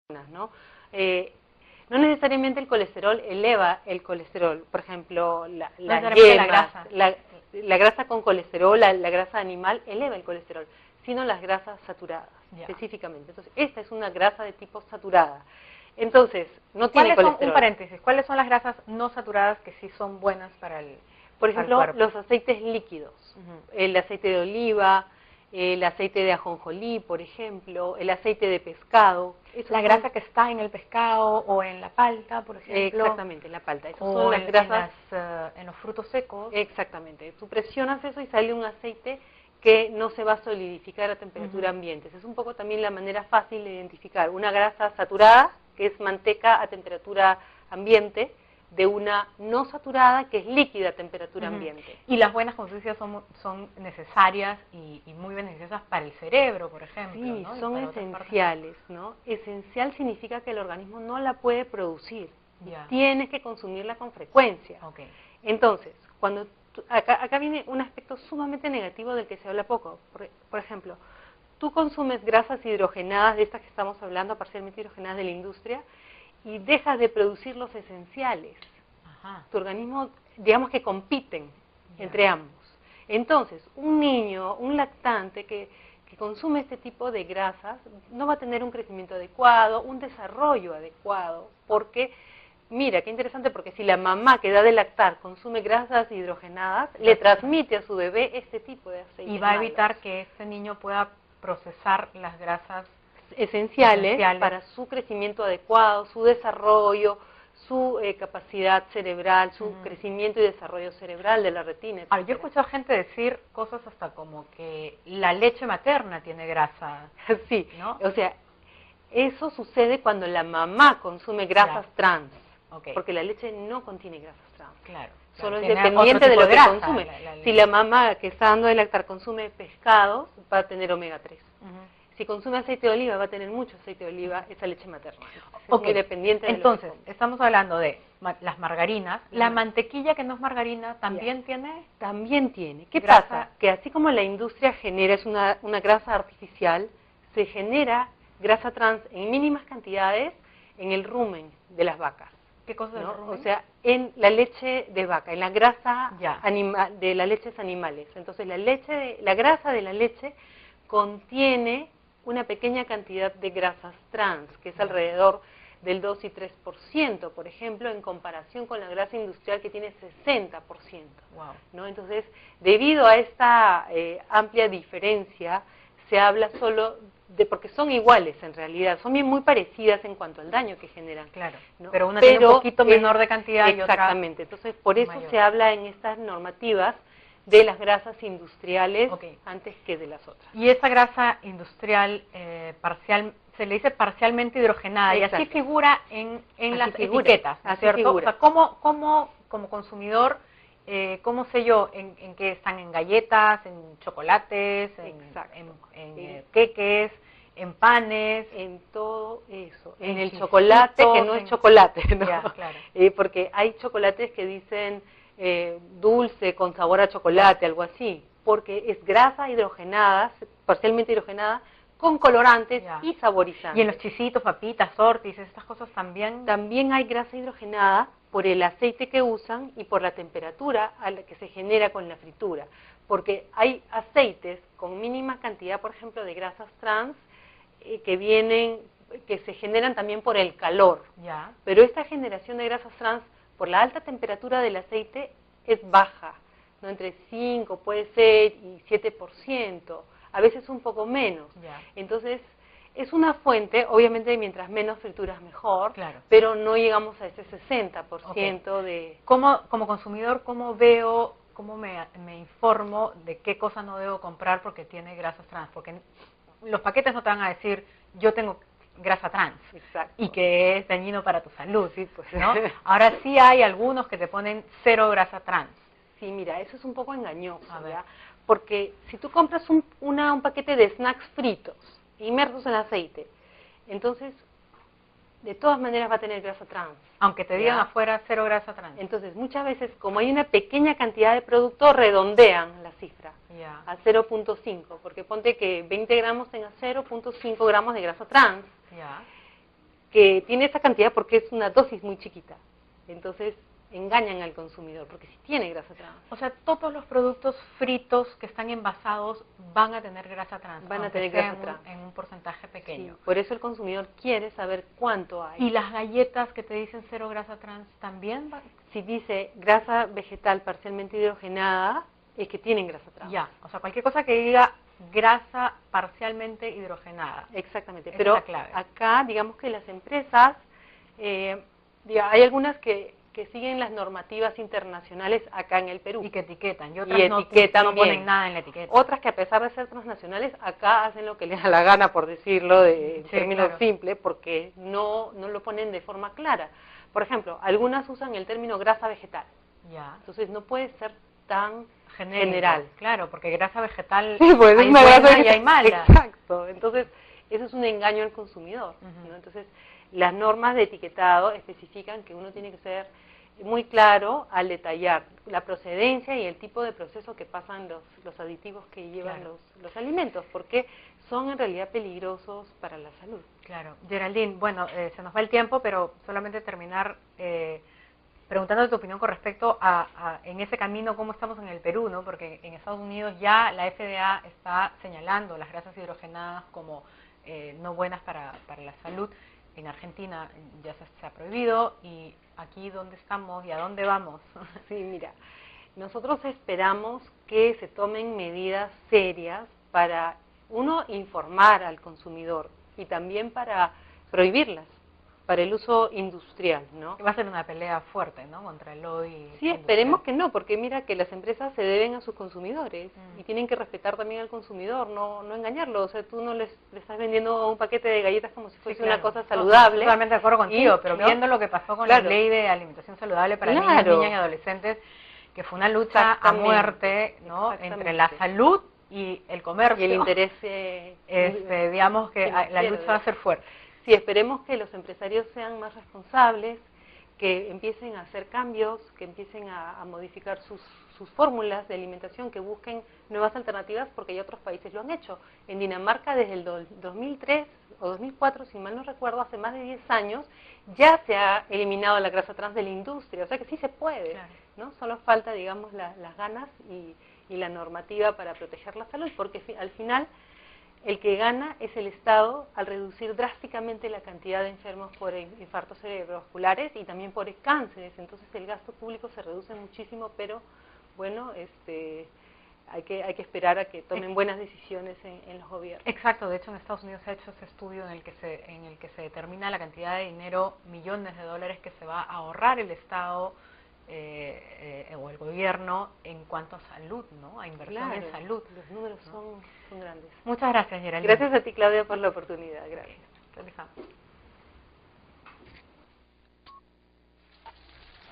¿no? No necesariamente el colesterol eleva el colesterol, por ejemplo, la grasa. La grasa con colesterol, la grasa animal eleva el colesterol, sino las grasas saturadas, específicamente. Entonces, esta es una grasa de tipo saturada. Entonces, no tiene colesterol. Un paréntesis, ¿cuáles son las grasas no saturadas que sí son buenas para el Por ejemplo, los aceites líquidos, el aceite de oliva, el aceite de ajonjolí, por ejemplo, el aceite de pescado. La grasa que está en el pescado o en la palta, por ejemplo. Exactamente, en la palta. Esas son las grasas en los frutos secos. Exactamente. Tú presionas eso y sale un aceite que no se va a solidificar a temperatura ambiente. Es un poco también la manera fácil de identificar una grasa saturada, que es manteca a temperatura ambiente, de una no saturada, que es líquida a temperatura ambiente. Y las buenas conciencias son necesarias y muy beneficiosas para el cerebro, por ejemplo. Sí, ¿no? son esenciales, ¿no? Esencial significa que el organismo no la puede producir. Tienes que consumirla con frecuencia. Entonces, cuando acá viene un aspecto sumamente negativo del que se habla poco. Por ejemplo, tú consumes grasas hidrogenadas, de estas que estamos hablando, parcialmente hidrogenadas de la industria, y dejas de producir los esenciales. Tu organismo, digamos que compiten entre ambos. Entonces, un niño, un lactante que consume este tipo de grasas, no va a tener un crecimiento adecuado, un desarrollo adecuado, porque, mira, qué interesante, porque si la mamá que da de lactar consume grasas hidrogenadas, le transmite a su bebé este tipo de aceite. Y va a evitar que este niño pueda procesar las grasas esenciales para su crecimiento adecuado, su desarrollo, su capacidad cerebral, su crecimiento y desarrollo cerebral de la retina, etc. Yo he escuchado gente decir cosas hasta como que la leche materna tiene grasa. Sí, ¿no? O sea, eso sucede cuando la mamá consume grasas trans, porque la leche no contiene grasas trans. Solo es dependiente de lo que consume. Si la mamá que está dando de lactar consume pescados, va a tener omega 3. Si consume aceite de oliva, va a tener mucho aceite de oliva, esa leche materna. Es muy dependiente de Entonces, lo que estamos hablando de las margarinas. ¿La mantequilla que no es margarina también tiene? También tiene. ¿Qué pasa? Que así como la industria genera, es una grasa artificial, se genera grasa trans en mínimas cantidades en el rumen de las vacas. ¿Qué cosa es el rumen? O sea, en la leche de vaca, en la grasa de las leches animales. Entonces, la grasa de la leche contiene una pequeña cantidad de grasas trans, que es alrededor del 2 y 3%, por ejemplo, en comparación con la grasa industrial que tiene 60%. ¿no? Entonces, debido a esta amplia diferencia, se habla solo de, porque son iguales en realidad, son bien muy parecidas en cuanto al daño que generan. ¿no? Pero una tiene un poquito menor de cantidad y otra exactamente, entonces por eso se habla en estas normativas de las grasas industriales antes que de las otras. Y esa grasa industrial se le dice parcialmente hidrogenada. Exacto. Y así figura en las etiquetas, ¿no es cierto? O sea, ¿cómo como consumidor, cómo sé yo en qué están? ¿En galletas, en chocolates, en queques, en panes? En todo eso. En el chocolate, que no es chocolate, ¿no? Porque hay chocolates que dicen dulce con sabor a chocolate, algo así, porque es grasa hidrogenada, parcialmente hidrogenada, con colorantes y saborizantes. Y en los chisitos, papitas, Ortis, estas cosas también. También hay grasa hidrogenada por el aceite que usan y por la temperatura a la que se genera con la fritura, porque hay aceites con mínima cantidad, por ejemplo, de grasas trans que se generan también por el calor. Pero esta generación de grasas trans por la alta temperatura del aceite es baja, ¿no? Entre 5 puede ser y 7%, a veces un poco menos. Entonces, es una fuente, obviamente mientras menos frituras mejor, pero no llegamos a ese 60% de... Como consumidor, ¿cómo veo, cómo me informo de qué cosa no debo comprar porque tiene grasas trans? Porque los paquetes no te van a decir, yo tengo grasa trans y que es dañino para tu salud, ¿no? Ahora sí hay algunos que te ponen 0 grasa trans. Sí, mira, eso es un poco engañoso, ¿ya? Porque si tú compras un paquete de snacks fritos inmersos en aceite, entonces de todas maneras va a tener grasa trans. Aunque te digan afuera 0 grasa trans. Entonces muchas veces, como hay una pequeña cantidad de producto, redondean la cifra a 0.5, porque ponte que 20 gramos tenga 0.5 gramos de grasa trans. que tiene esa cantidad porque es una dosis muy chiquita. Entonces engañan al consumidor, porque si tiene grasa trans. O sea, todos los productos fritos que están envasados van a tener grasa trans. Van a tener grasa trans. En un porcentaje pequeño. Sí, por eso el consumidor quiere saber cuánto hay. ¿Y las galletas que te dicen cero grasa trans también van? Si dice grasa vegetal parcialmente hidrogenada, es que tienen grasa trans. Ya, o sea, cualquier cosa que diga grasa parcialmente hidrogenada. Exactamente, Esa pero es la clave. Acá digamos que las empresas, hay algunas que siguen las normativas internacionales acá en el Perú. Y que etiquetan, y otras no ponen nada en la etiqueta. Otras que a pesar de ser transnacionales, acá hacen lo que les da la gana, por decirlo en términos simples, porque no lo ponen de forma clara. Por ejemplo, algunas usan el término grasa vegetal. Ya. Entonces no puede ser tan genérico, general. Claro, porque grasa vegetal sí, pues hay es una buena grasa y hay mala. Exacto. Entonces, eso es un engaño al consumidor, ¿no? Entonces, las normas de etiquetado especifican que uno tiene que ser muy claro al detallar la procedencia y el tipo de proceso que pasan los aditivos que llevan los alimentos, porque son en realidad peligrosos para la salud. Claro. Geraldine, bueno, se nos va el tiempo, pero solamente terminar preguntando tu opinión con respecto a en ese camino cómo estamos en el Perú, ¿no? Porque en Estados Unidos ya la FDA está señalando las grasas hidrogenadas como no buenas para la salud. En Argentina ya se ha prohibido, y aquí ¿dónde estamos y a dónde vamos? Sí, mira, nosotros esperamos que se tomen medidas serias para, uno, informar al consumidor y también para prohibirlas, para el uso industrial, ¿no? Va a ser una pelea fuerte, ¿no?, contra el lobby. Sí, esperemos que no, porque mira que las empresas se deben a sus consumidores y tienen que respetar también al consumidor, no engañarlo. O sea, tú no le estás vendiendo un paquete de galletas como si fuese una cosa saludable. Totalmente de acuerdo contigo, pero viendo lo que pasó con la ley de alimentación saludable para niños, niñas y adolescentes, que fue una lucha a muerte, ¿no?, entre la salud y el comercio. Y el interés. Digamos que la lucha va a ser fuerte. Sí, esperemos que los empresarios sean más responsables, que empiecen a hacer cambios, que empiecen a modificar sus fórmulas de alimentación, que busquen nuevas alternativas, porque ya otros países lo han hecho. En Dinamarca desde el 2003 o 2004, si mal no recuerdo, hace más de 10 años, ya se ha eliminado la grasa trans de la industria, o sea que sí se puede, ¿no? Solo falta, digamos, las ganas y la normativa para proteger la salud, porque al final el que gana es el Estado al reducir drásticamente la cantidad de enfermos por infartos cerebrovasculares y también por cánceres. Entonces el gasto público se reduce muchísimo, pero bueno, hay que esperar a que tomen buenas decisiones en los gobiernos. Exacto, de hecho en Estados Unidos se ha hecho ese estudio en el que se determina la cantidad de dinero, millones de dólares que se va a ahorrar el Estado o el gobierno en cuanto a salud, ¿no?, a inversión en salud. Los números son grandes. Muchas gracias, Geraldine. Gracias a ti, Claudia, por la oportunidad. Gracias.